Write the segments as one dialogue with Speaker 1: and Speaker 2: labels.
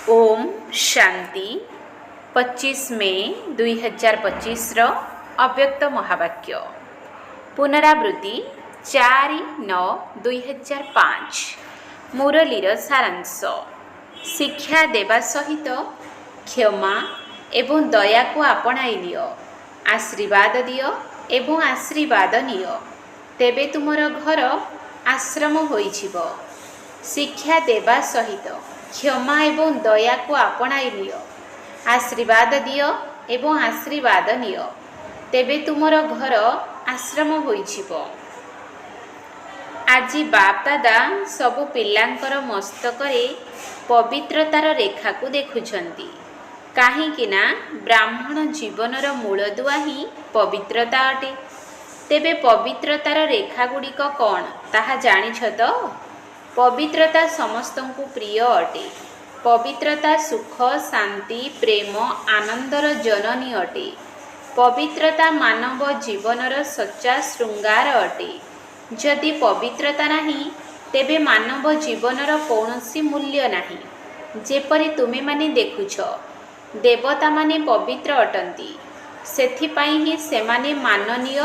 Speaker 1: ओम शांति 25 मे 2025 अव्यक्त महावाक्य पुनरावृत्ति 4/9/2005 मुरलीर सारांश शिक्षा देवा सहित क्षमा एवं दया को आपणाई नियो आशीर्वाद दियो एवं आशीर्वाद नियो तेबे तुमर घर आश्रम होइछिबो। शिक्षा देवा सहित क्षमा एवं दया को आपणाई नियो आशीर्वाद दियो एवं आशीर्वाद नियो तेबे तुमर घर आश्रम होइछिबो। आजी बाप दादा सबु पिलांकर मस्तकरे पवित्रतार रेखा को देखुछंती काहींकि ना ब्राह्मण जीवनर मूलदुआ ही पवित्रता अटे। तेबे पवित्रतार रेखा गुड़िक कौन ताहा जानिछ तो? पवित्रता समस्तंकु प्रिय अटे। पवित्रता सुख शांति प्रेम आनंदर जननी अटे। पवित्रता मानव जीवनर सच्चा श्रृंगार अटे। जदि पवित्रता नहीं तेबे मानव जीवनर कौनसी मूल्य नहीं। जेपरि तुमे माने देखुछ देवता माने पवित्र अटंती सेथिपाई ही सेमाने माननीय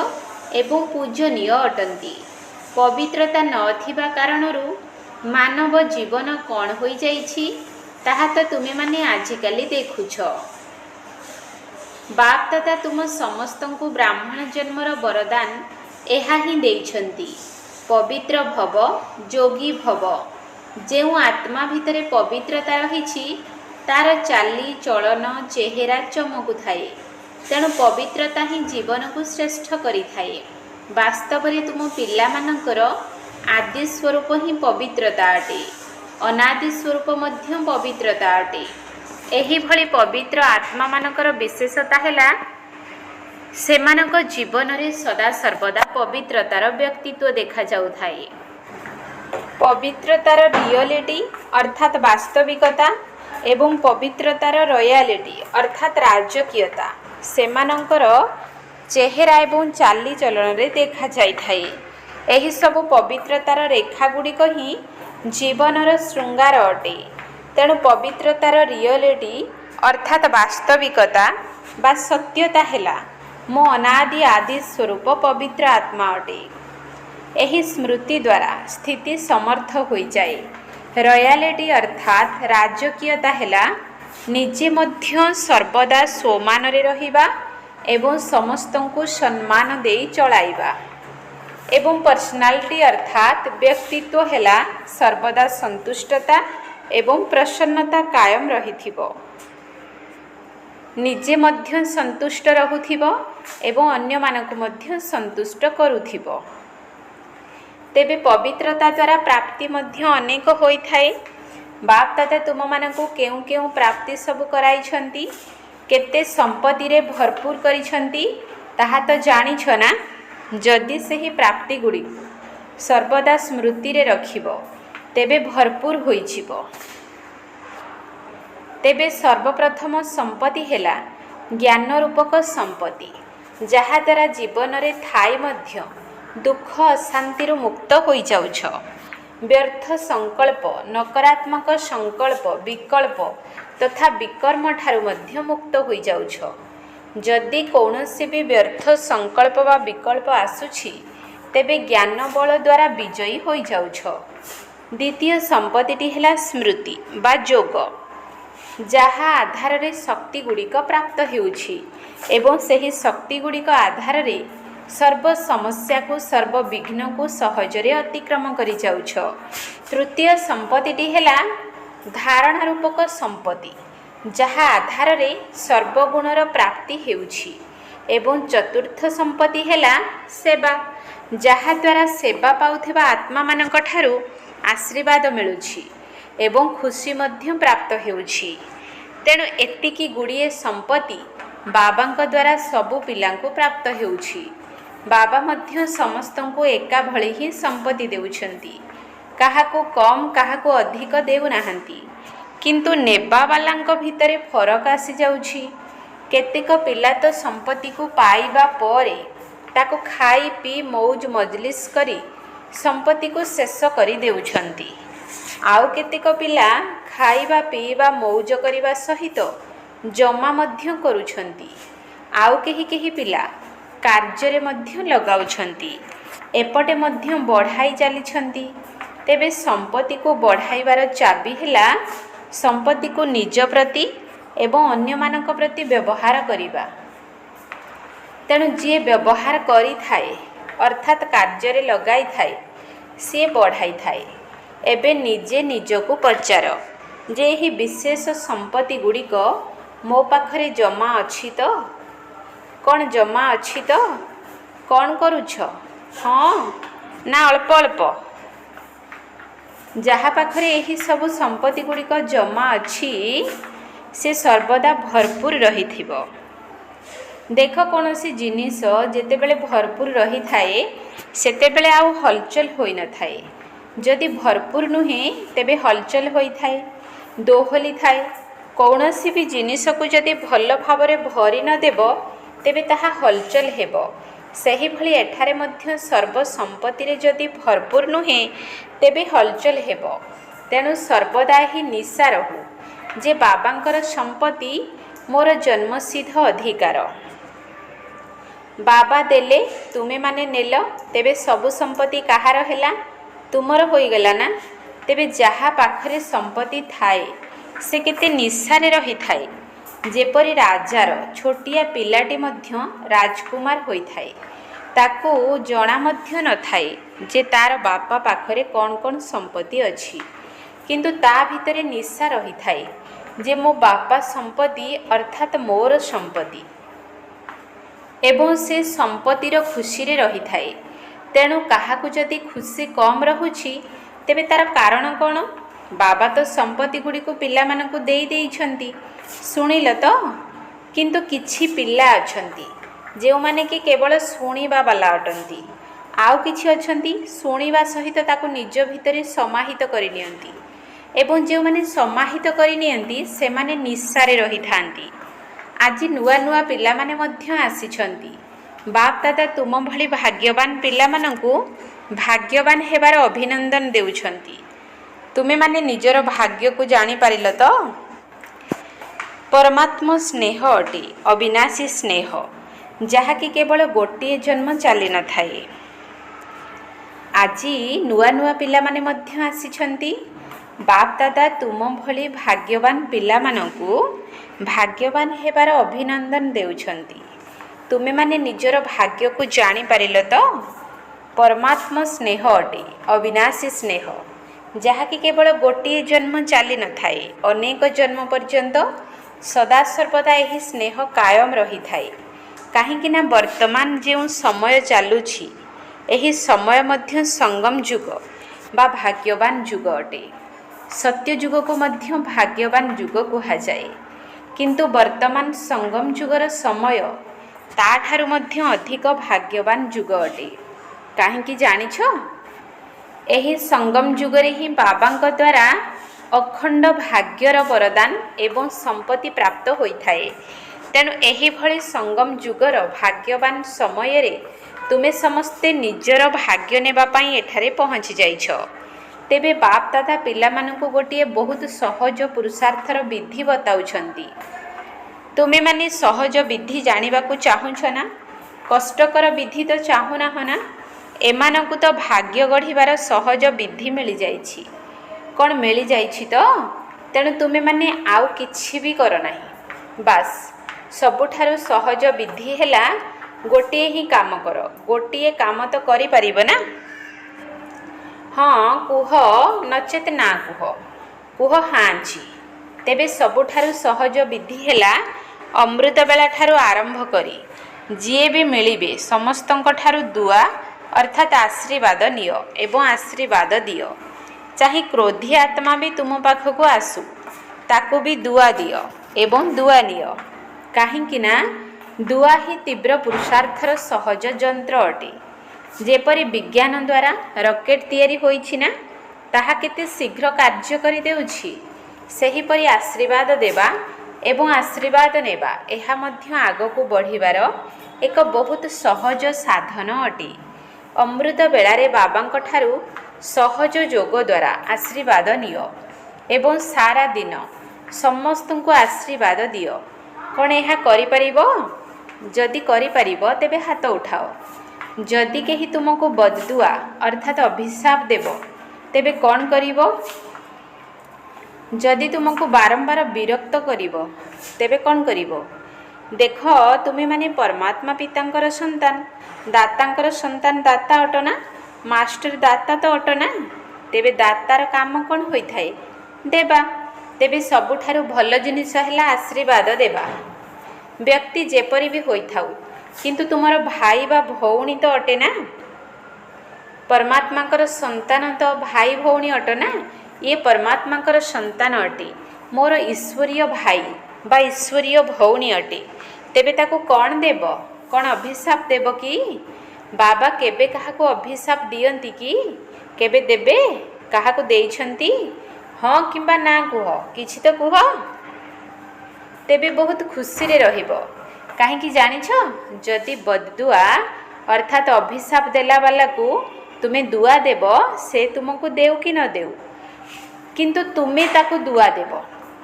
Speaker 1: एवं पूजनीय अटंती। पवित्रता नथिबा कारणरू मानव जीवन कौन हो जाइछि ताहा तो तुमे माने आजिकाली देखुछ। बाप दादा तुम समस्तंकु ब्राह्मण जन्मर वरदान एहा ही देइछंती पवित्र भव जोगी भव। जेउ आत्मा भितरे पवित्रता रहिछि तार चाली चलन चेहरा चमकु थाए। तेणु पवित्रता ही जीवन को श्रेष्ठ करि थाए। वास्तव में तुम पिला मानकर आदि स्वरूप ही पवित्रता अटे। अनादि स्वरूप मध्य पवित्रता अटे। एही भली पवित्र आत्मा मानकर विशेषता हैला सेमानक जीवन रे सदा सर्वदा पवित्रतार व्यक्तित्व देखा जाउ थाए। पवित्रतार रियलिटी अर्थात वास्तविकता एवं पवित्रतार रॉयलिटी अर्थात राजकीयता सेमानकर चेहरा एवं चाली चलन रे देखा जाई थाए। एही सब पवित्रतार रेखा गुड़िक ही जीवनर श्रृंगार अटे। तेणु पवित्रतार रियलिटी अर्थात वास्तविकता बा सत्यता हैला मो अनादि आदि स्वरूप पवित्र आत्मा अटे। एही स्मृति द्वारा स्थिति समर्थ होई जाए। रॉयलिटी अर्थात राजकीयता हैला निजे मध्य सर्वदा स्वमान रे रहिबा एवं समस्तंकु सम्मान देई चलाइबा। एवं पर्सनालिटी अर्थात व्यक्तित्व हैला सर्वदा संतुष्टता एवं प्रसन्नता कायम रहिथिबो। निजे मध्य संतुष्ट रहुथिबो एवं अन्य मानकु मध्य संतुष्ट करुथिबो। तेबे पवित्रता द्वारा प्राप्ति मध्य अनेक होई थाए। बाप दादा तुम मानकु केउ केउ प्राप्ति सब कराइछंती केते संपत्ति रे भरपूर करिछंती ताहा तो जानिछ ना। जदि सही प्राप्ति गुड़ी सर्वदा स्मृति रे रखिबो तेबे भरपूर होइछिबो। तेबे सर्वप्रथम संपत्ति हैला ज्ञान रूपक संपत्ति जहा द्वारा जीवन रे थाई मध्य दुख अशांति रु मुक्त होई जाउछ। व्यर्थ संकल्प नकारात्मक संकल्प विकल्प तथा विकर्म ठारू मध्य मुक्त होई जाउछ। जदि कौनसी भी व्यर्थ संकल्प वा विकल्प आसुछि तेबे ज्ञान बल द्वारा विजयी होई जाउछ। द्वितीय संपत्ति हैला स्मृति बा जोग जहा आधार रे शक्ति गुड़िक प्राप्त हेउछि एवं सही शक्ति गुड़िक आधार रे सर्व समस्या को सर्व विघ्न को सहजरे अतिक्रम करि जाउछ। तृतीय संपत्ति हैला धारणा रूपक संपत्ति जहा आधार रे सर्वगुणर प्राप्ति हेउछि एवं चतुर्थ संपत्ति हैला सेवा जहा द्वारा सेवा पाउथिबा आत्मा मानक ठारू आशीर्वाद मिलुछि एवं खुशी मध्य प्राप्त हेउछि। तेणु एतिकी गुड़िए संपत्ति बाबांक द्वारा सबु पिलांको प्राप्त हेउछि। बाबा मध्य समस्तंको एका भଳି ही संपत्ति देउछंती काहाको कम काहाको अधिक देउ नाहंती। किंतु नेबा वालांक भितरे फरक आसी जाउछि। केतेक पिला तो संपत्ति को पाइबा परे ताको खाई पी मौज मजलिस करी संपत्ति को शेष करी देउछंती। आउ केतेक पिला ଖାଇବା ପିଇବା ମୌଜ କରିବା ସହିତ ଜମା ମଧ୍ୟ କରୁଛନ୍ତି। ଆଉ କେହି କେହି ପିଲା କାର୍ଯ୍ୟରେ ମଧ୍ୟ ଲଗାଉଛନ୍ତି, ଏପଟେ ମଧ୍ୟ ବଢ଼ାଇ ଚାଲିଛନ୍ତି। ତେବେ ସମ୍ପତ୍ତିକୁ ବଢ଼ାଇବାର ଚାବି ହେଲା ସମ୍ପତ୍ତିକୁ ନିଜ ପ୍ରତି ଏବଂ ଅନ୍ୟମାନଙ୍କ ପ୍ରତି ବ୍ୟବହାର କରିବା। ତେଣୁ ଯିଏ ବ୍ୟବହାର କରିଥାଏ ଅର୍ଥାତ୍ କାର୍ଯ୍ୟରେ ଲଗାଇଥାଏ ସିଏ ବଢ଼ାଇଥାଏ। ଏବେ ନିଜେ ନିଜକୁ ପଚାର ଯେ ଏହି ବିଶେଷ ସମ୍ପତ୍ତି ଗୁଡ଼ିକ ମୋ ପାଖରେ ଜମା ଅଛି ତ? କ'ଣ ଜମା ଅଛି ତ? କ'ଣ କରୁଛ? ହଁ ନା ଅଳ୍ପ ଅଳ୍ପ? ଯାହା ପାଖରେ ଏହି ସବୁ ସମ୍ପତ୍ତି ଗୁଡ଼ିକ ଜମା ଅଛି ସେ ସର୍ବଦା ଭରପୁର ରହିଥିବ। ଦେଖ, କୌଣସି ଜିନିଷ ଯେତେବେଳେ ଭରପୁର ରହିଥାଏ ସେତେବେଳେ ଆଉ ହଲଚଲ ହୋଇନଥାଏ। ଯଦି ଭରପୁର ନୁହେଁ ତେବେ ହଲଚଲ ହୋଇଥାଏ, ଦୋହଲି ଥାଏ। କୌଣସି ବି ଜିନିଷକୁ ଯଦି ଭଲ ଭାବରେ ଭରି ନ ଦେବ ତେବେ ତାହା ହଲଚଲ ହେବ। ସେହିଭଳି ଏଠାରେ ମଧ୍ୟ ସର୍ବ ସମ୍ପତ୍ତିରେ ଯଦି ଭରପୁର ନୁହେଁ ତେବେ ହଲଚଲ ହେବ। ତେଣୁ ସର୍ବଦା ଏହି ନିଶା ରହୁ ଯେ ବାବାଙ୍କର ସମ୍ପତ୍ତି ମୋର ଜନ୍ମସିଦ୍ଧ ଅଧିକାର। ବାବା ଦେଲେ, ତୁମେମାନେ ନେଲ, ତେବେ ସବୁ ସମ୍ପତ୍ତି କାହାର ହେଲା? ତୁମର ହୋଇଗଲା ନା? ତେବେ ଯାହା ପାଖରେ ସମ୍ପତ୍ତି ଥାଏ ସେ କେତେ ନିଶାରେ ରହିଥାଏ। ଯେପରି ରାଜାର ଛୋଟିଆ ପିଲାଟି ମଧ୍ୟ ରାଜକୁମାର ହୋଇଥାଏ, ତାକୁ ଜଣା ମଧ୍ୟ ନଥାଏ ଯେ ତାର ବାପା ପାଖରେ କ'ଣ କ'ଣ ସମ୍ପତ୍ତି ଅଛି, କିନ୍ତୁ ତା ଭିତରେ ନିଶା ରହିଥାଏ ଯେ ମୋ ବାପା ସମ୍ପତ୍ତି ଅର୍ଥାତ୍ ମୋର ସମ୍ପତ୍ତି, ଏବଂ ସେ ସମ୍ପତ୍ତିର ଖୁସିରେ ରହିଥାଏ। ତେଣୁ କାହାକୁ ଯଦି ଖୁସି କମ୍ ରହୁଛି ତେବେ ତାର କାରଣ କ'ଣ? ବାବା ତ ସମ୍ପତ୍ତି ଗୁଡ଼ିକୁ ପିଲାମାନଙ୍କୁ ଦେଇ ଦେଇଛନ୍ତି, ଶୁଣିଲ ତ? କିନ୍ତୁ କିଛି ପିଲା ଅଛନ୍ତି ଯେଉଁମାନେ କି କେବଳ ଶୁଣିବା ବାଲା ଅଟନ୍ତି। ଆଉ କିଛି ଅଛନ୍ତି ଶୁଣିବା ସହିତ ତାକୁ ନିଜ ଭିତରେ ସମାହିତ କରିନିଅନ୍ତି, ଏବଂ ଯେଉଁମାନେ ସମାହିତ କରିନିଅନ୍ତି ସେମାନେ ନିଶାରେ ରହିଥାନ୍ତି। ଆଜି ନୂଆ ନୂଆ ପିଲାମାନେ ମଧ୍ୟ ଆସିଛନ୍ତି। ବାପ ଦାଦା ତୁମ ଭଳି ଭାଗ୍ୟବାନ ପିଲାମାନଙ୍କୁ ଭାଗ୍ୟବାନ ହେବାର ଅଭିନନ୍ଦନ ଦେଉଛନ୍ତି। ତୁମେମାନେ ନିଜର ଭାଗ୍ୟକୁ ଜାଣିପାରିଲ ତ? ପରମାତ୍ମା ସ୍ନେହ ଅଟେ, ଅବିନାଶୀ ସ୍ନେହ, ଯାହାକି କେବଳ ଗୋଟିଏ ଜନ୍ମ ଚାଲିନଥାଏ। ଆଜି ନୂଆ ନୂଆ ପିଲାମାନେ ମଧ୍ୟ ଆସିଛନ୍ତି। ବାପ ଦାଦା ତୁମ ଭଳି ଭାଗ୍ୟବାନ ପିଲାମାନଙ୍କୁ ଭାଗ୍ୟବାନ ହେବାର ଅଭିନନ୍ଦନ ଦେଉଛନ୍ତି। ତୁମେମାନେ ନିଜର ଭାଗ୍ୟକୁ ଜାଣିପାରିଲ ତ? ପରମାତ୍ମା ସ୍ନେହ ଅଟେ, ଅବିନାଶୀ ସ୍ନେହ, ଯାହାକି କେବଳ ଗୋଟିଏ ଜନ୍ମ ଚାଲିନଥାଏ, ଅନେକ ଜନ୍ମ ପର୍ଯ୍ୟନ୍ତ ସଦାସର୍ବଦା ଏହି ସ୍ନେହ କାୟମ ରହିଥାଏ। କାହିଁକି ନା ବର୍ତ୍ତମାନ ଯେଉଁ ସମୟ ଚାଲୁଛି ଏହି ସମୟ ମଧ୍ୟ ସଙ୍ଗମ ଯୁଗ ବା ଭାଗ୍ୟବାନ ଯୁଗ ଅଟେ। ସତ୍ୟ ଯୁଗକୁ ମଧ୍ୟ ଭାଗ୍ୟବାନ ଯୁଗ କୁହାଯାଏ, କିନ୍ତୁ ବର୍ତ୍ତମାନ ସଙ୍ଗମ ଯୁଗର ସମୟ ତାଠାରୁ ମଧ୍ୟ ଅଧିକ ଭାଗ୍ୟବାନ ଯୁଗ ଅଟେ। କାହିଁକି ଜାଣିଛ? ଏହି ସଙ୍ଗମ ଯୁଗରେ ହିଁ ବାବାଙ୍କ ଦ୍ୱାରା ଅଖଣ୍ଡ ଭାଗ୍ୟର ବରଦାନ ଏବଂ ସମ୍ପତ୍ତି ପ୍ରାପ୍ତ ହୋଇଥାଏ। ତେଣୁ ଏହିଭଳି ସଙ୍ଗମ ଯୁଗର ଭାଗ୍ୟବାନ ସମୟରେ ତୁମେ ସମସ୍ତେ ନିଜର ଭାଗ୍ୟ ନେବା ପାଇଁ ଏଠାରେ ପହଞ୍ଚି ଯାଇଛ। ତେବେ ବାପ ଦାଦା ପିଲାମାନଙ୍କୁ ଗୋଟିଏ ବହୁତ ସହଜ ପୁରୁଷାର୍ଥର ବିଧି ବତାଉଛନ୍ତି। ତୁମେମାନେ ସହଜ ବିଧି ଜାଣିବାକୁ ଚାହୁଁଛ ନା? କଷ୍ଟକର ବିଧି ତ ଚାହୁଁନାହଁ ନା? ଏମାନଙ୍କୁ ତ ଭାଗ୍ୟ ଗଢ଼ିବାର ସହଜ ବିଧି ମିଳିଯାଇଛି। କ'ଣ ମିଳିଯାଇଛି ତ? ତେଣୁ ତୁମେମାନେ ଆଉ କିଛି ବି କର ନାହିଁ। ବାସ୍, ସବୁଠାରୁ ସହଜ ବିଧି ହେଲା ଗୋଟିଏ ହିଁ କାମ କର। ଗୋଟିଏ କାମ ତ କରିପାରିବ ନା? ହଁ କୁହ, ନଚେତ୍ ନା କୁହ। କୁହ ହାଁଛି। ତେବେ ସବୁଠାରୁ ସହଜ ବିଧି ହେଲା ଅମୃତବେଳା ଠାରୁ ଆରମ୍ଭ କରି ଯିଏ ବି ମିଳିବେ ସମସ୍ତଙ୍କ ଠାରୁ ଦୁଆ ଅର୍ଥାତ୍ ଆଶୀର୍ବାଦ ନିଅ ଏବଂ ଆଶୀର୍ବାଦ ଦିଅ। ଚାହିଁ କ୍ରୋଧୀ ଆତ୍ମା ବି ତୁମ ପାଖକୁ ଆସୁ, ତାକୁ ବି ଦୁଆ ଦିଅ ଏବଂ ଦୁଆ ନିଅ। କାହିଁକି ନା ଦୁଆ ହିଁ ତୀବ୍ର ପୁରୁଷାର୍ଥର ସହଜ ଯନ୍ତ୍ର ଅଟେ। ଯେପରି ବିଜ୍ଞାନ ଦ୍ୱାରା ରକେଟ ତିଆରି ହୋଇଛି ନା, ତାହା କେତେ ଶୀଘ୍ର କାର୍ଯ୍ୟ କରିଦେଉଛି, ସେହିପରି ଆଶୀର୍ବାଦ ଦେବା ଏବଂ ଆଶୀର୍ବାଦ ନେବା ଏହା ମଧ୍ୟ ଆଗକୁ ବଢ଼ିବାର ଏକ ବହୁତ ସହଜ ସାଧନ ଅଟେ। ଅମୃତ ବେଳାରେ ବାବାଙ୍କ ଠାରୁ ସହଜ ଯୋଗ ଦ୍ୱାରା ଆଶୀର୍ବାଦ ନିଅ ଏବଂ ସାରା ଦିନ ସମସ୍ତଙ୍କୁ ଆଶୀର୍ବାଦ ଦିଅ। କ'ଣ ଏହା କରିପାରିବ? ଯଦି କରିପାରିବ ତେବେ ହାତ ଉଠାଅ। ଯଦି କେହି ତୁମକୁ ବଦଦୁଆ ଅର୍ଥାତ୍ ଅଭିଶାପ ଦେବ ତେବେ କ'ଣ କରିବ? ଯଦି ତୁମକୁ ବାରମ୍ବାର ବିରକ୍ତ କରିବ ତେବେ କ'ଣ କରିବ? ଦେଖ, ତୁମେମାନେ ପରମାତ୍ମା ପିତାଙ୍କର ସନ୍ତାନ, ଦାତାଙ୍କର ସନ୍ତାନ। ଦାତା ଅଟ ନା? ମାଷ୍ଟର ଦାତା ତ ଅଟ ନା? ତେବେ ଦାତାର କାମ କ'ଣ ହୋଇଥାଏ? ଦେବା। ତେବେ ସବୁଠାରୁ ଭଲ ଜିନିଷ ହେଲା ଆଶୀର୍ବାଦ ଦେବା। ବ୍ୟକ୍ତି ଯେପରି ବି ହୋଇଥାଉ, କିନ୍ତୁ ତୁମର ଭାଇ ବା ଭଉଣୀ ତ ଅଟେ ନା? ପରମାତ୍ମାଙ୍କର ସନ୍ତାନ ତ ଭାଇ ଭଉଣୀ ଅଟ ନା? ଇଏ ପରମାତ୍ମାଙ୍କର ସନ୍ତାନ ଅଟେ, ମୋର ଈଶ୍ୱରୀୟ ଭାଇ ବା ଈଶ୍ୱରୀୟ ଭଉଣୀ ଅଟେ। ତେବେ ତାକୁ କ'ଣ ଦେବ? କ'ଣ ଅଭିଶାପ ଦେବ କି? ବାବା କେବେ କାହାକୁ ଅଭିଶାପ ଦିଅନ୍ତି କି? କେବେ ଦେବେ? କାହାକୁ ଦେଇଛନ୍ତି? ହଁ କିମ୍ବା ନା କୁହ, କିଛି ତ କୁହ। ତେବେ ବହୁତ ଖୁସିରେ ରହିବ। କାହିଁକି ଜାଣିଛ? ଯଦି ବଦଦୁଆ ଅର୍ଥାତ୍ ଅଭିଶାପ ଦେଲା ବାଲାକୁ ତୁମେ ଦୁଆ ଦେବ, ସେ ତୁମକୁ ଦେଉ କି ନ ଦେଉ, କିନ୍ତୁ ତୁମେ ତାକୁ ଦୁଆ ଦେବ,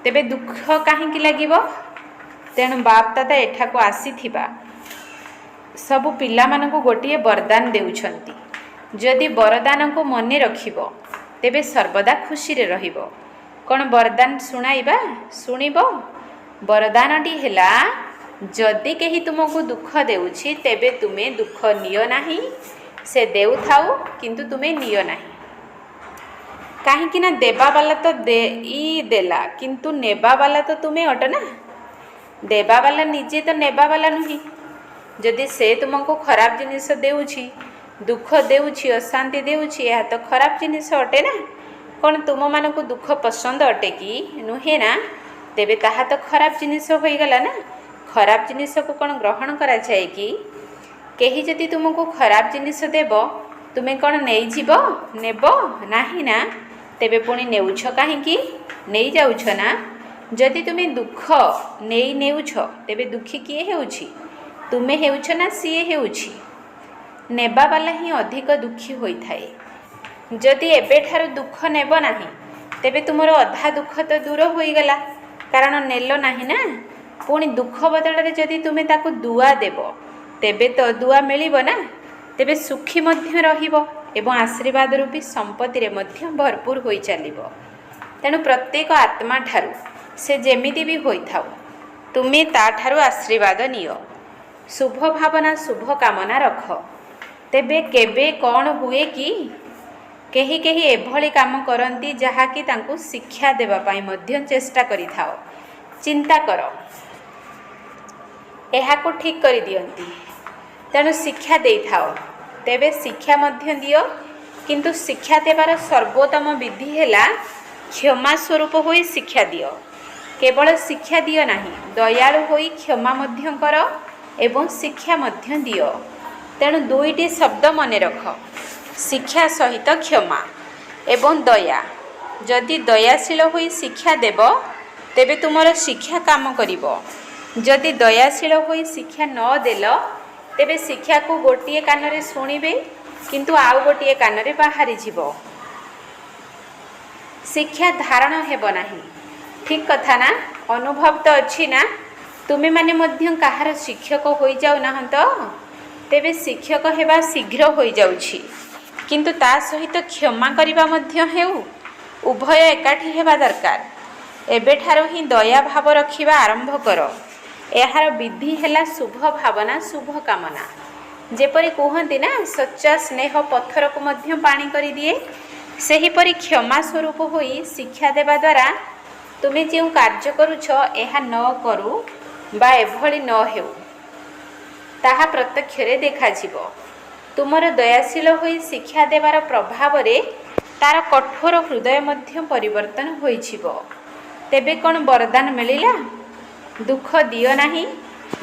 Speaker 1: ତେବେ ଦୁଃଖ କାହିଁକି ଲାଗିବ? ତେଣୁ ବାପ ଦାଦା ଏଠାକୁ ଆସିଥିବା ସବୁ ପିଲାମାନଙ୍କୁ ଗୋଟିଏ ବରଦାନ ଦେଉଛନ୍ତି। ଯଦି ବରଦାନକୁ ମନେ ରଖିବ ତେବେ ସର୍ବଦା ଖୁସିରେ ରହିବ। କ'ଣ ବରଦାନ ଶୁଣାଇବା? ଶୁଣିବ? ବରଦାନଟି ହେଲା, ଯଦି କେହି ତୁମକୁ ଦୁଃଖ ଦେଉଛି ତେବେ ତୁମେ ଦୁଃଖ ନିଅ ନାହିଁ। ସେ ଦେଉଥାଉ, କିନ୍ତୁ ତୁମେ ନିଅ ନାହିଁ। କାହିଁକି ନା ଦେବାବାଲା ତ ଦେଲା, କିନ୍ତୁ ନେବାବାଲା ତ ତୁମେ ଅଟ ନା? ଦେବାବାଲା ନିଜେ ତ ନେବାବାଲା ନୁହେଁ। ଯଦି ସେ ତୁମକୁ ଖରାପ ଜିନିଷ ଦେଉଛି, ଦୁଃଖ ଦେଉଛି, ଅଶାନ୍ତି ଦେଉଛି, ଏହା ତ ଖରାପ ଜିନିଷ ଅଟେ ନା? କ'ଣ ତୁମମାନଙ୍କୁ ଦୁଃଖ ପସନ୍ଦ ଅଟେ କି? ନୁହେଁ ନା? ତେବେ ତାହା ତ ଖରାପ ଜିନିଷ ହୋଇଗଲା ନା? ଖରାପ ଜିନିଷକୁ କ'ଣ ଗ୍ରହଣ କରାଯାଏ କି? କେହି ଯଦି ତୁମକୁ ଖରାପ ଜିନିଷ ଦେବ, ତୁମେ କ'ଣ ନେଇଯିବ? ନେବ ନାହିଁ ନା? ତେବେ ପୁଣି ନେଉଛ କାହିଁକି? ନେଇଯାଉଛ ନା? ଯଦି ତୁମେ ଦୁଃଖ ନେଉଛ, ତେବେ ଦୁଃଖୀ କିଏ ହେଉଛି? ତୁମେ ହେଉଛ ନା ସିଏ ହେଉଛି? ନେବାବାଲା ହିଁ ଅଧିକ ଦୁଃଖୀ ହୋଇଥାଏ। ଯଦି ଏବେଠାରୁ ଦୁଃଖ ନେବ ନାହିଁ, ତେବେ ତୁମର ଅଧା ଦୁଃଖ ତ ଦୂର ହୋଇଗଲା, କାରଣ ନେଲ ନାହିଁ ନା। ପୁଣି ଦୁଃଖ ବଦଳରେ ଯଦି ତୁମେ ତାକୁ ଦୁଆ ଦେବ, ତେବେ ତ ଦୁଆ ମିଳିବ ନା। ତେବେ ସୁଖୀ ମଧ୍ୟ ରହିବ ଏବଂ ଆଶୀର୍ବାଦ ରୂପୀ ସମ୍ପତ୍ତିରେ ମଧ୍ୟ ଭରପୁର ହୋଇ ଚାଲିବ। ତେଣୁ ପ୍ରତ୍ୟେକ ଆତ୍ମା ଠାରୁ ସେ ଯେମିତି ବି ହୋଇଥାଉ, ତୁମେ ତାଠାରୁ ଆଶୀର୍ବାଦ ନିଅ। ଶୁଭ ଭାବନା, ଶୁଭ କାମନା ରଖ। ତେବେ କେବେ କ'ଣ ହୁଏ କି? କେହି କେହି ଏଭଳି କାମ କରନ୍ତି ଯାହାକି ତାଙ୍କୁ ଶିକ୍ଷା ଦେବା ପାଇଁ ମଧ୍ୟ ଚେଷ୍ଟା କରିଥାଅ। ଚିନ୍ତା କର, ଏହାକୁ ଠିକ୍ କରିଦିଅନ୍ତି, ତେଣୁ ଶିକ୍ଷା ଦେଇଥାଅ। ତେବେ ଶିକ୍ଷା ମଧ୍ୟ ଦିଅ, କିନ୍ତୁ ଶିକ୍ଷା ଦେବାର ସର୍ବୋତ୍ତମ ବିଧି ହେଲା କ୍ଷମା ସ୍ୱରୂପ ହୋଇ ଶିକ୍ଷା ଦିଅ। କେବଳ ଶିକ୍ଷା ଦିଅ ନାହିଁ, ଦୟାଳୁ ହୋଇ କ୍ଷମା ମଧ୍ୟ କର ଏବଂ ଶିକ୍ଷା ମଧ୍ୟ ଦିଅ। ତେଣୁ ଦୁଇଟି ଶବ୍ଦ ମନେ ରଖ, ଶିକ୍ଷା ସହିତ କ୍ଷମା ଏବଂ ଦୟା। ଯଦି ଦୟାଶୀଳ ହୋଇ ଶିକ୍ଷା ଦେବ, ତେବେ ତୁମର ଶିକ୍ଷା କାମ କରିବ। ଯଦି ଦୟାଶୀଳ ହୋଇ ଶିକ୍ଷା ନ ଦେଲ, ତେବେ ଶିକ୍ଷାକୁ ଗୋଟିଏ କାନରେ ଶୁଣିବେ, କିନ୍ତୁ ଆଉ ଗୋଟିଏ କାନରେ ବାହାରିଯିବ। ଶିକ୍ଷା ଧାରଣ ହେବ ନାହିଁ। ଠିକ୍ କଥା ନା? ଅନୁଭବ ତ ଅଛି ନା? ତୁମେମାନେ ମଧ୍ୟ କାହାର ଶିକ୍ଷକ ହୋଇଯାଉନାହନ୍ତ? ତେବେ ଶିକ୍ଷକ ହେବା ଶୀଘ୍ର ହୋଇଯାଉଛି, କିନ୍ତୁ ତା ସହିତ କ୍ଷମା କରିବା ମଧ୍ୟ ହେଉ। ଉଭୟ ଏକାଠି ହେବା ଦରକାର। ଏବେଠାରୁ ହିଁ ଦୟା ଭାବ ରଖିବା ଆରମ୍ଭ କର। ଏହାର ବିଧି ହେଲା ଶୁଭ ଭାବନା, ଶୁଭ କାମନା। ଯେପରି କୁହନ୍ତି ନା, ସଚ୍ଚା ସ୍ନେହ ପଥରକୁ ମଧ୍ୟ ପାଣି କରିଦିଏ। ସେହିପରି କ୍ଷମା ସ୍ୱରୂପ ହୋଇ ଶିକ୍ଷା ଦେବା ଦ୍ୱାରା ତୁମେ ଯେଉଁ କାର୍ଯ୍ୟ କରୁଛ, ଏହା ନ କରୁ ବା ଏଭଳି ନ ହେଉ, ତାହା ପ୍ରତ୍ୟକ୍ଷରେ ଦେଖାଯିବ। ତୁମର ଦୟାଶୀଳ ହୋଇ ଶିକ୍ଷା ଦେବାର ପ୍ରଭାବରେ ତାର କଠୋର ହୃଦୟ ମଧ୍ୟ ପରିବର୍ତ୍ତନ ହୋଇଯିବ। ତେବେ କ'ଣ ବରଦାନ ମିଳିଲା? ଦୁଃଖ ଦିଅ ନାହିଁ,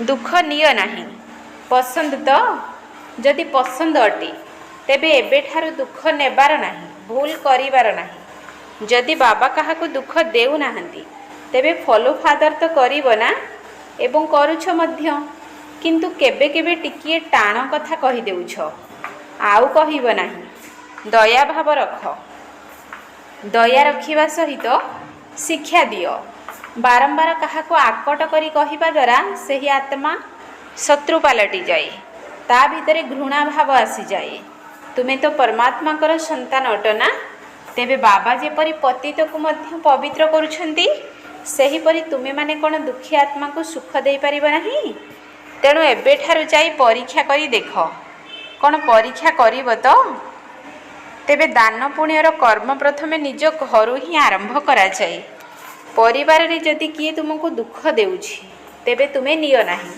Speaker 1: ଦୁଃଖ ନିଅ ନାହିଁ। ପସନ୍ଦ ତ? ଯଦି ପସନ୍ଦ ଅଟେ, ତେବେ ଏବେଠାରୁ ଦୁଃଖ ନେବାର ନାହିଁ, ଭୁଲ କରିବାର ନାହିଁ। ଯଦି ବାବା କାହାକୁ ଦୁଃଖ ଦେଉନାହାନ୍ତି, ତେବେ ଫଲୋ ଫାଦର ତ କରିବ ନା, ଏବଂ କରୁଛ ମଧ୍ୟ, କିନ୍ତୁ କେବେ କେବେ ଟିକିଏ ଟାଣ କଥା କହିଦେଉଛ, ଆଉ କହିବ ନାହିଁ। ଦୟା ଭାବ ରଖ। ଦୟା ରଖିବା ସହିତ ଶିକ୍ଷା ଦିଅ। ବାରମ୍ବାର କାହାକୁ ଆକଟ କରି କହିବା ଦ୍ୱାରା ସେହି ଆତ୍ମା ଶତ୍ରୁ ପାଲଟିଯାଏ, ତା ଭିତରେ ଘୃଣା ଭାବ ଆସିଯାଏ। ତୁମେ ତ ପରମାତ୍ମାଙ୍କର ସନ୍ତାନ ଅଟ ନା, ତେବେ ବାବା ଯେପରି ପତିତକୁ ମଧ୍ୟ ପବିତ୍ର କରୁଛନ୍ତି, ସେହିପରି ତୁମେମାନେ କ'ଣ ଦୁଃଖୀ ଆତ୍ମାକୁ ସୁଖ ଦେଇପାରିବ ନାହିଁ? ତେଣୁ ଏବେଠାରୁ ଯାଇ ପରୀକ୍ଷା କରି ଦେଖ। କ'ଣ ପରୀକ୍ଷା କରିବ ତ? ତେବେ ଦାନ ପୁଣ୍ୟର କର୍ମ ପ୍ରଥମେ ନିଜ ଘରୁ ହିଁ ଆରମ୍ଭ କରାଯାଏ। ପରିବାରରେ ଯଦି କିଏ ତୁମକୁ ଦୁଃଖ ଦେଉଛି, ତେବେ ତୁମେ ନିଅ ନାହିଁ,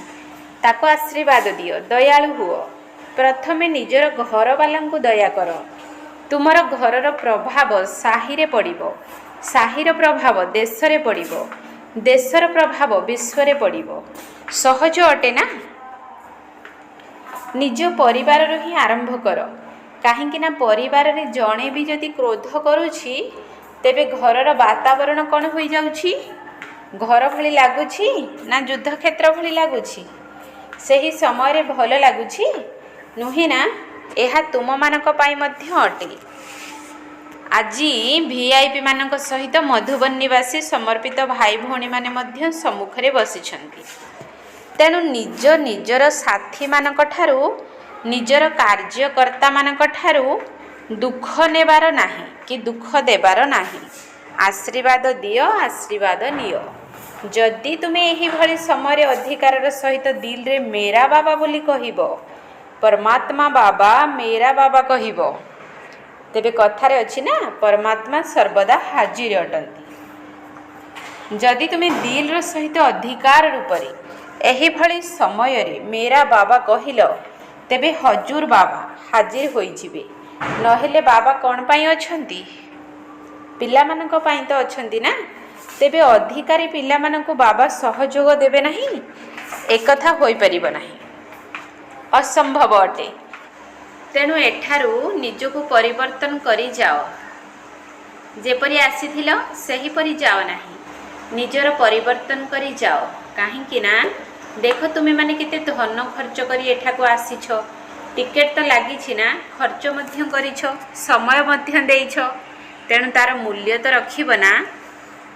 Speaker 1: ତାକୁ ଆଶୀର୍ବାଦ ଦିଅ, ଦୟାଳୁ ହୁଅ। ପ୍ରଥମେ ନିଜର ଘରବାଲାଙ୍କୁ ଦୟା କର। ତୁମର ଘରର ପ୍ରଭାବ ସାହିରେ ପଡ଼ିବ, ସାହିର ପ୍ରଭାବ ଦେଶରେ ପଡ଼ିବ, ଦେଶର ପ୍ରଭାବ ବିଶ୍ୱରେ ପଡ଼ିବ। ସହଜ ଅଟେ ନା? ନିଜ ପରିବାରରୁ ହିଁ ଆରମ୍ଭ କର। କାହିଁକି ନା ପରିବାରରେ ଜଣେ ବି ଯଦି କ୍ରୋଧ କରୁଛି, ତେବେ ଘରର ବାତାବରଣ କ'ଣ ହୋଇଯାଉଛି? ଘର ଭଳି ଲାଗୁଛି ନା ଯୁଦ୍ଧକ୍ଷେତ୍ର ଭଳି ଲାଗୁଛି? ସେହି ସମୟରେ ଭଲ ଲାଗୁଛି ନୁହେଁ ନା? ଏହା ତୁମମାନଙ୍କ ପାଇଁ ମଧ୍ୟ ଅଟେ। ଆଜି ଭିଆଇପି ମାନଙ୍କ ସହିତ ମଧୁବନ ନିବାସୀ ସମର୍ପିତ ଭାଇ ଭଉଣୀମାନେ ମଧ୍ୟ ସମ୍ମୁଖରେ ବସିଛନ୍ତି। ତେଣୁ ନିଜର ସାଥୀମାନଙ୍କ ଠାରୁ, ନିଜର କାର୍ଯ୍ୟକର୍ତ୍ତାମାନଙ୍କ ଠାରୁ ଦୁଃଖ ନେବାର ନାହିଁ କି ଦୁଃଖ ଦେବାର ନାହିଁ। ଆଶୀର୍ବାଦ ଦିଅ, ଆଶୀର୍ବାଦ ନିଅ। ଯଦି ତୁମେ ଏହିଭଳି ସମୟରେ ଅଧିକାରର ସହିତ ଦିଲରେ ମେରା ବାବା ବୋଲି କହିବ, ପରମାତ୍ମା ବାବା ମେରା ବାବା କହିବ, ତେବେ କଥାରେ ଅଛି ନା, ପରମାତ୍ମା ସର୍ବଦା ହାଜିର ଅଟନ୍ତି। ଯଦି ତୁମେ ଦିଲର ସହିତ ଅଧିକାର ରୂପରେ ଏହିଭଳି ସମୟରେ ମେରା ବାବା କହିଲ, ତେବେ ହଜୁର ବାବା ହାଜିର ହୋଇଯିବେ। ନହେଲେ ବାବା କ'ଣ ପାଇଁ ଅଛନ୍ତି? ପିଲାମାନଙ୍କ ପାଇଁ ତ ଅଛନ୍ତି ନା। ତେବେ ଅଧିକାରୀ ପିଲାମାନଙ୍କୁ ବାବା ସହଯୋଗ ଦେବେ ନାହିଁ? ଏକଥା ହୋଇପାରିବ ନାହିଁ, ଅସମ୍ଭବ ଅଟେ। ତେଣୁ ଏଠାରୁ ନିଜକୁ ପରିବର୍ତ୍ତନ କରି ଯାଅ। ଯେପରି ଆସିଥିଲ ସେହିପରି ଯାଅ ନାହିଁ, ନିଜର ପରିବର୍ତ୍ତନ କରି ଯାଅ। କାହିଁକି ନା ଦେଖ, ତୁମେମାନେ କେତେ ଧନ ଖର୍ଚ୍ଚ କରି ଏଠାକୁ ଆସିଛ। ଟିକେଟ୍ ତ ଲାଗିଛି ନା, ଖର୍ଚ୍ଚ ମଧ୍ୟ କରିଛ, ସମୟ ମଧ୍ୟ ଦେଇଛ। ତେଣୁ ତାର ମୂଲ୍ୟ ତ ରଖିବ ନା।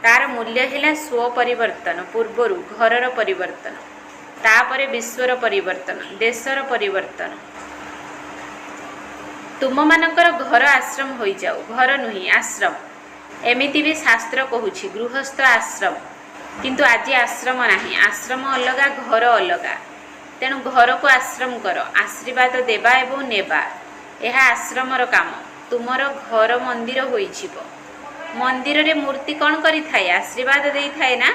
Speaker 1: ତାର ମୂଲ୍ୟ ହେଲା ସ୍ୱପରିବର୍ତ୍ତନ। ପୂର୍ବରୁ ଘରର ପରିବର୍ତ୍ତନ, ତାପରେ ବିଶ୍ୱର ପରିବର୍ତ୍ତନ, ଦେଶର ପରିବର୍ତ୍ତନ। ତୁମମାନଙ୍କର ଘର ଆଶ୍ରମ ହୋଇଯାଉ। ଘର ନୁହେଁ, ଆଶ୍ରମ। ଏମିତି ବି ଶାସ୍ତ୍ର କହୁଛି ଗୃହସ୍ଥ ଆଶ୍ରମ। କିନ୍ତୁ ଆଜି ଆଶ୍ରମ ନାହିଁ। ଆଶ୍ରମ ଅଲଗା, ଘର ଅଲଗା। ତେଣୁ ଘରକୁ ଆଶ୍ରମ କର। ଆଶୀର୍ବାଦ ଦେବା ଏବଂ ନେବା, ଏହା ଆଶ୍ରମର କାମ। ତୁମର ଘର ମନ୍ଦିର ହୋଇଯିବ। ମନ୍ଦିରରେ ମୂର୍ତ୍ତି କ'ଣ କରିଥାଏ? ଆଶୀର୍ବାଦ ଦେଇଥାଏ ନା।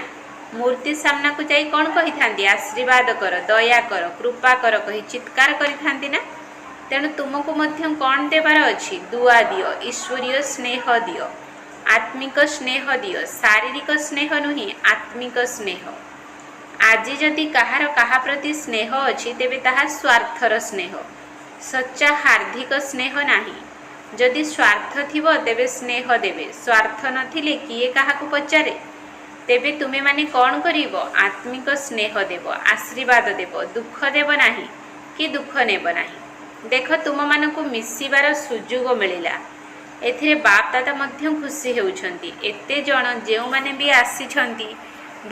Speaker 1: ମୂର୍ତ୍ତି ସାମ୍ନାକୁ ଯାଇ କ'ଣ କହିଥାନ୍ତି? ଆଶୀର୍ବାଦ କର, ଦୟା କର, କୃପା କର କହି ଚିତ୍କାର କରିଥାନ୍ତି ନା। ତେଣୁ ତୁମକୁ ମଧ୍ୟ କ'ଣ ଦେବାର ଅଛି? ଦୁଆ ଦିଅ, ଈଶ୍ୱରୀୟ ସ୍ନେହ ଦିଅ, ଆତ୍ମିକ ସ୍ନେହ ଦିଅ। ଶାରୀରିକ ସ୍ନେହ ନୁହେଁ, ଆତ୍ମିକ ସ୍ନେହ। ଆଜି ଯଦି କାହାର କାହା ପ୍ରତି ସ୍ନେହ ଅଛି, ତେବେ ତାହା ସ୍ୱାର୍ଥର ସ୍ନେହ, ସଚ୍ଚା ହାର୍ଦ୍ଦିକ ସ୍ନେହ ନାହିଁ। ଯଦି ସ୍ୱାର୍ଥ ଥିବ ତେବେ ସ୍ନେହ ଦେବେ, ସ୍ୱାର୍ଥ ନଥିଲେ କିଏ କାହାକୁ ପଚାରେ? ତେବେ ତୁମେମାନେ କ'ଣ କରିବ? ଆତ୍ମିକ ସ୍ନେହ ଦେବ, ଆଶୀର୍ବାଦ ଦେବ, ଦୁଃଖ ଦେବ ନାହିଁ କି ଦୁଃଖ ନେବ ନାହିଁ। ଦେଖ, ତୁମମାନଙ୍କୁ ମିଶିବାର ସୁଯୋଗ ମିଳିଲା। ଏଥିରେ ବାପ ଦାଦା ମଧ୍ୟ ଖୁସି ହେଉଛନ୍ତି। ଏତେ ଜଣ ଯେଉଁମାନେ ବି ଆସିଛନ୍ତି,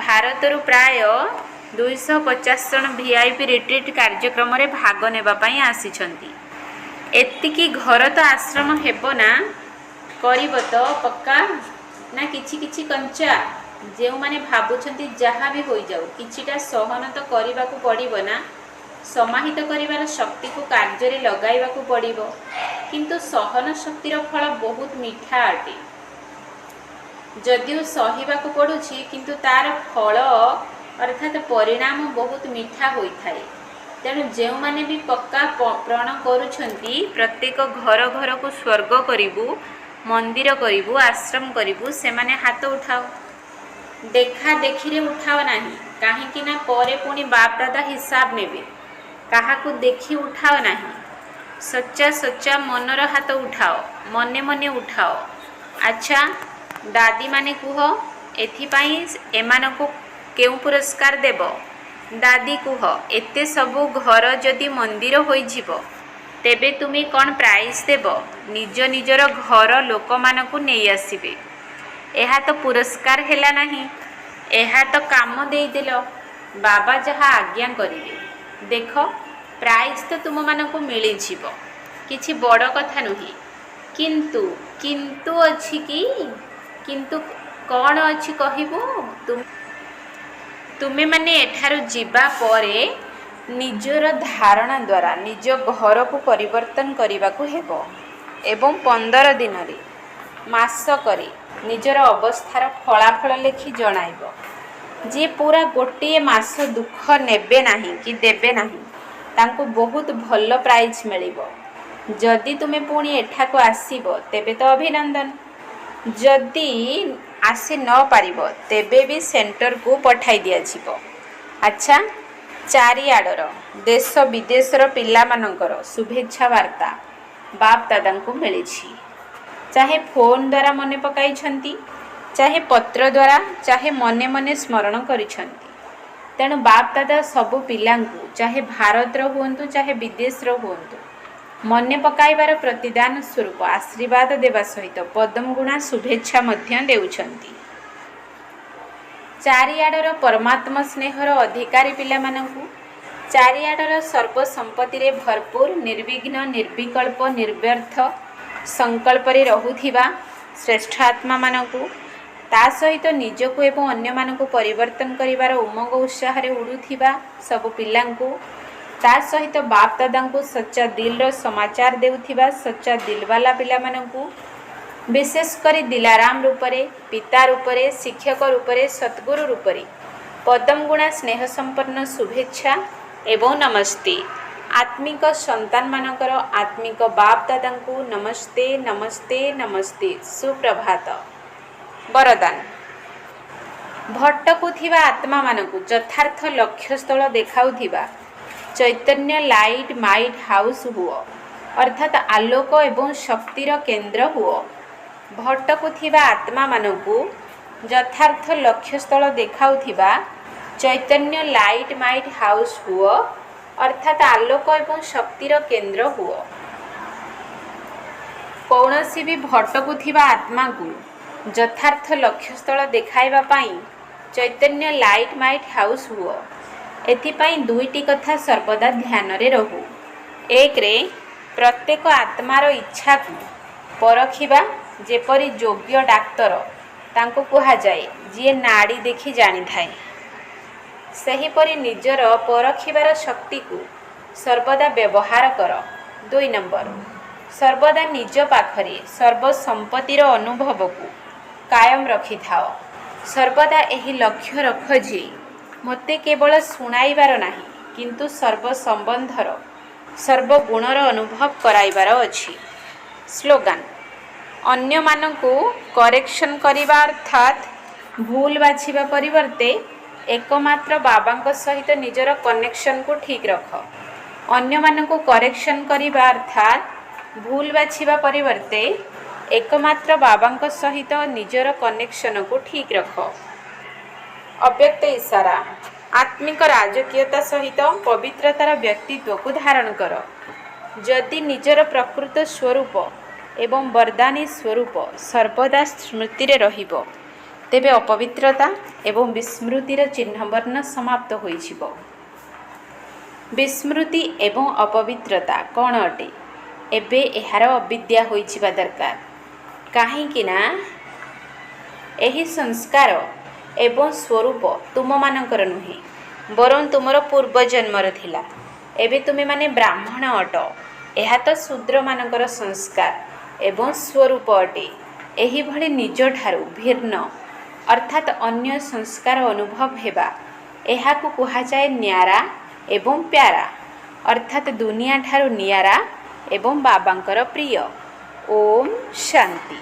Speaker 1: ଭାରତରୁ ପ୍ରାୟ 250 ଜଣ ଭିଆଇପି ରିଟ୍ରିଟ୍ କାର୍ଯ୍ୟକ୍ରମରେ ଭାଗ ନେବା ପାଇଁ ଆସିଛନ୍ତି। ଏତିକି ଘର ତ ଆଶ୍ରମ ହେବ ନା? କରିବ ତ ପକ୍କା ନା କିଛି କିଛି କଞ୍ଚା? ଯେଉଁମାନେ ଭାବୁଛନ୍ତି ଯାହା ବି ହୋଇଯାଉ, କିଛିଟା ସହନ ତ କରିବାକୁ ପଡ଼ିବ ନା। ସମାହିତ କରିବାର ଶକ୍ତିକୁ କାର୍ଯ୍ୟରେ ଲଗାଇବାକୁ ପଡ଼ିବ। କିନ୍ତୁ ସହନ ଶକ୍ତିର ଫଳ ବହୁତ ମିଠା ଅଟେ। ଯଦିଓ ସହିବାକୁ ପଡ଼ୁଛି, କିନ୍ତୁ ତାର ଫଳ ଅର୍ଥାତ୍ ପରିଣାମ ବହୁତ ମିଠା ହୋଇଥାଏ। ତେଣୁ ଯେଉଁମାନେ ବି ପକ୍କା ପ୍ରଣ କରୁଛନ୍ତି, ପ୍ରତ୍ୟେକ ଘର ଘରକୁ ସ୍ୱର୍ଗ କରିବୁ, ମନ୍ଦିର କରିବୁ, ଆଶ୍ରମ କରିବୁ, ସେମାନେ ହାତ ଉଠାଅ। ଦେଖା ଦେଖିରେ ଉଠାଅ ନାହିଁ। କାହିଁକି ନା ପରେ ପୁଣି ବାପ ଦାଦା ହିସାବ ନେବେ। କାହାକୁ ଦେଖି ଉଠାଅ ନାହିଁ। ସଚ୍ଚା ସଚ୍ଚା ମନର ହାତ ଉଠାଅ, ମନେ ମନେ ଉଠାଅ। ଆଚ୍ଛା ଦାଦୀମାନେ କୁହ, ଏଥିପାଇଁ ଏମାନଙ୍କୁ କେଉଁ ପୁରସ୍କାର ଦେବ? ଦାଦୀ କୁହ, ଏତେ ସବୁ ଘର ଯଦି ମନ୍ଦିର ହୋଇଯିବ, ତେବେ ତୁମେ କ'ଣ ପ୍ରାଇଜ୍ ଦେବ? ନିଜ ନିଜର ଘର ଲୋକମାନଙ୍କୁ ନେଇ ଆସିବେ। ଏହା ତ ପୁରସ୍କାର ହେଲା ନାହିଁ, ଏହା ତ କାମ ଦେଇଦେଲ। ବାବା ଯାହା ଆଜ୍ଞା କରିବେ। ଦେଖ, ପ୍ରାଇଜ୍ ତ ତୁମମାନଙ୍କୁ ମିଳିଯିବ, କିଛି ବଡ଼ କଥା ନୁହେଁ। କିନ୍ତୁ କିନ୍ତୁ ଅଛି କି? କିନ୍ତୁ କ'ଣ ଅଛି କହିବୁ? ତୁମେମାନେ ଏଠାରୁ ଯିବା ପରେ ନିଜର ଧାରଣା ଦ୍ୱାରା ନିଜ ଘରକୁ ପରିବର୍ତ୍ତନ କରିବାକୁ ହେବ ଏବଂ 15 ଦିନରେ, ମାସକରେ ନିଜର ଅବସ୍ଥାର ଫଳାଫଳ ଲେଖି ଜଣାଇବ। ଯିଏ ପୁରା ଗୋଟିଏ ମାସ ଦୁଃଖ ନେବେ ନାହିଁ କି ଦେବେ ନାହିଁ, ତାଙ୍କୁ ବହୁତ ଭଲ ପ୍ରାଇଜ୍ ମିଳିବ। ଯଦି ତୁମେ ପୁଣି ଏଠାକୁ ଆସିବ ତେବେ ତ ଅଭିନନ୍ଦନ। ଯଦି ଆସି ନ ପାରିବ ତେବେ ବି ସେଣ୍ଟରକୁ ପଠାଇ ଦିଆଯିବ। ଆଚ୍ଛା, ଚାରିଆଡ଼ର ଦେଶ ବିଦେଶର ପିଲାମାନଙ୍କର ଶୁଭେଚ୍ଛା ବାର୍ତ୍ତା ବାପ ଦାଦାଙ୍କୁ ମିଳିଛି। ଚାହେ ଫୋନ୍ ଦ୍ୱାରା ମନେ ପକାଇଛନ୍ତି, ଚାହେ ପତ୍ର ଦ୍ୱାରା, ଚାହେ ମନେ ମନେ ସ୍ମରଣ କରିଛନ୍ତି। ତେଣୁ ବାପ ଦାଦା ସବୁ ପିଲାଙ୍କୁ, ଚାହେ ଭାରତର ହୁଅନ୍ତୁ ଚାହେ ବିଦେଶର ହୁଅନ୍ତୁ, ମନେ ପକାଇବାର ପ୍ରତିଦାନ ସ୍ୱରୂପ ଆଶୀର୍ବାଦ ଦେବା ସହିତ ପଦମଗୁଣା ଶୁଭେଚ୍ଛା ମଧ୍ୟ ଦେଉଛନ୍ତି। ଚାରିଆଡ଼ର ପରମାତ୍ମ ସ୍ନେହର ଅଧିକାରୀ ପିଲାମାନଙ୍କୁ, ଚାରିଆଡ଼ର ସର୍ବସମ୍ପତ୍ତିରେ ଭରପୁର, ନିର୍ବିଘ୍ନ, ନିର୍ବିକଳ୍ପ, ନିର୍ବ୍ୟର୍ଥ ସଂକଳ୍ପରେ ରହୁଥିବା ଶ୍ରେଷ୍ଠ ଆତ୍ମାମାନଙ୍କୁ, ତା ସହିତ ନିଜକୁ ଏବଂ ଅନ୍ୟମାନଙ୍କୁ ପରିବର୍ତ୍ତନ କରିବାର ଉମଙ୍ଗ ଉତ୍ସାହରେ ଉଡ଼ୁଥିବା ସବୁ ପିଲାଙ୍କୁ, ତା ସହିତ ବାପ ଦାଦାଙ୍କୁ ସଚ୍ଚା ଦିଲର ସମାଚାର ଦେଉଥିବା ସଚ୍ଚା ଦିଲବାଲା ପିଲାମାନଙ୍କୁ, ବିଶେଷ କରି ଦିଲାରାମ ରୂପରେ, ପିତା ରୂପରେ, ଶିକ୍ଷକ ରୂପରେ, ସଦ୍ଗୁରୁ ରୂପରେ ପଦମଗୁଣା ସ୍ନେହ ସମ୍ପନ୍ନ ଶୁଭେଚ୍ଛା ଏବଂ ନମସ୍ତେ। ଆତ୍ମିକ ସନ୍ତାନମାନଙ୍କର ଆତ୍ମିକ ବାପ ଦାଦାଙ୍କୁ ନମସ୍ତେ ନମସ୍ତେ ନମସ୍ତେ। ସୁପ୍ରଭାତ। ବରଦାନ। ଭଟକୁଥିବା ଆତ୍ମାମାନଙ୍କୁ ଯଥାର୍ଥ ଲକ୍ଷ୍ୟସ୍ଥଳ ଦେଖାଉଥିବା ଚୈତନ୍ୟ ଲାଇଟ୍ ମାଇଟ୍ ହାଉସ୍ ହୁଅ, ଅର୍ଥାତ୍ ଆଲୋକ ଏବଂ ଶକ୍ତିର କେନ୍ଦ୍ର ହୁଅ। ଭଟକୁଥିବା ଆତ୍ମାମାନଙ୍କୁ ଯଥାର୍ଥ ଲକ୍ଷ୍ୟସ୍ଥଳ ଦେଖାଉଥିବା ଚୈତନ୍ୟ ଲାଇଟ୍ ମାଇଟ୍ ହାଉସ୍ ହୁଅ, ଅର୍ଥାତ୍ ଆଲୋକ ଏବଂ ଶକ୍ତିର କେନ୍ଦ୍ର ହୁଅ। କୌଣସି ବି ଭଟକୁଥିବା ଆତ୍ମାକୁ ଯଥାର୍ଥ ଲକ୍ଷ୍ୟସ୍ଥଳ ଦେଖାଇବା ପାଇଁ ଚୈତନ୍ୟ ଲାଇଟ୍ ମାଇଟ୍ ହାଉସ୍ ହୁଅ। ଏଥିପାଇଁ ଦୁଇଟି କଥା ସର୍ବଦା ଧ୍ୟାନରେ ରହୁ। ଏକରେ, ପ୍ରତ୍ୟେକ ଆତ୍ମାର ଇଚ୍ଛାକୁ ପରଖିବା, ଯେପରି ଯୋଗ୍ୟ ଡାକ୍ତର ତାଙ୍କୁ କୁହାଯାଏ ଯିଏ ନାଡ଼ି ଦେଖି ଜାଣିଥାଏ। ସେହିପରି ନିଜର ପରଖିବାର ଶକ୍ତିକୁ ସର୍ବଦା ବ୍ୟବହାର କର। 2 ନମ୍ବର, ସର୍ବଦା ନିଜ ପାଖରେ ସର୍ବସମ୍ପତ୍ତିର ଅନୁଭବକୁ କାୟମ ରଖିଥାଅ। ସର୍ବଦା ଏହି ଲକ୍ଷ୍ୟ ରଖ ଯେ ମୋତେ କେବଳ ଶୁଣାଇବାର ନାହିଁ, କିନ୍ତୁ ସର୍ବସମ୍ବନ୍ଧର, ସର୍ବଗୁଣର ଅନୁଭବ କରାଇବାର ଅଛି। ସ୍ଲୋଗାନ। ଅନ୍ୟମାନଙ୍କୁ କରେକ୍ସନ୍ କରିବା ଅର୍ଥାତ୍ ଭୁଲ ବାଛିବା ପରିବର୍ତ୍ତେ ଏକମାତ୍ର ବାବାଙ୍କ ସହିତ ନିଜର କନେକ୍ସନକୁ ଠିକ୍ ରଖ। ଅନ୍ୟମାନଙ୍କୁ କରେକ୍ସନ୍ କରିବା ଅର୍ଥାତ୍ ଭୁଲ ବାଛିବା ପରିବର୍ତ୍ତେ ଏକମାତ୍ର ବାବାଙ୍କ ସହିତ ନିଜର କନେକ୍ସନକୁ ଠିକ୍ ରଖ। ଅବ୍ୟକ୍ତ ଇସାରା। ଆତ୍ମିକ ରାଜକୀୟତା ସହିତ ପବିତ୍ରତାର ବ୍ୟକ୍ତିତ୍ୱକୁ ଧାରଣ କର। ଯଦି ନିଜର ପ୍ରକୃତ ସ୍ୱରୂପ ଏବଂ ବରଦାନୀ ସ୍ୱରୂପ ସର୍ବଦା ସ୍ମୃତିରେ ରହିବ, ତେବେ ଅପବିତ୍ରତା ଏବଂ ବିସ୍ମୃତିର ଚିହ୍ନବର୍ଣ୍ଣ ସମାପ୍ତ ହୋଇଯିବ। ବିସ୍ମୃତି ଏବଂ ଅପବିତ୍ରତା କ'ଣ ଅଟେ? ଏବେ ଏହାର ଅବିଦ୍ୟା ହୋଇଯିବା ଦରକାର। କାହିଁକି ନା ଏହି ସଂସ୍କାର ଏବଂ ସ୍ୱରୂପ ତୁମମାନଙ୍କର ନୁହେଁ, ବରଂ ତୁମର ପୂର୍ବଜନ୍ମର ଥିଲା। ଏବେ ତୁମେମାନେ ବ୍ରାହ୍ମଣ ଅଟ। ଏହା ତ ଶୂଦ୍ରମାନଙ୍କର ସଂସ୍କାର ଏବଂ ସ୍ୱରୂପ ଅଟେ। ଏହିଭଳି ନିଜଠାରୁ ଭିନ୍ନ ଅର୍ଥାତ୍ ଅନ୍ୟ ସଂସ୍କାର ଅନୁଭବ ହେବା, ଏହାକୁ କୁହାଯାଏ ନ୍ୟାରା ଏବଂ ପ୍ୟାରା, ଅର୍ଥାତ୍ ଦୁନିଆଠାରୁ ନିଆରା ଏବଂ ବାବାଙ୍କର ପ୍ରିୟ। ଓମ୍ ଶାନ୍ତି।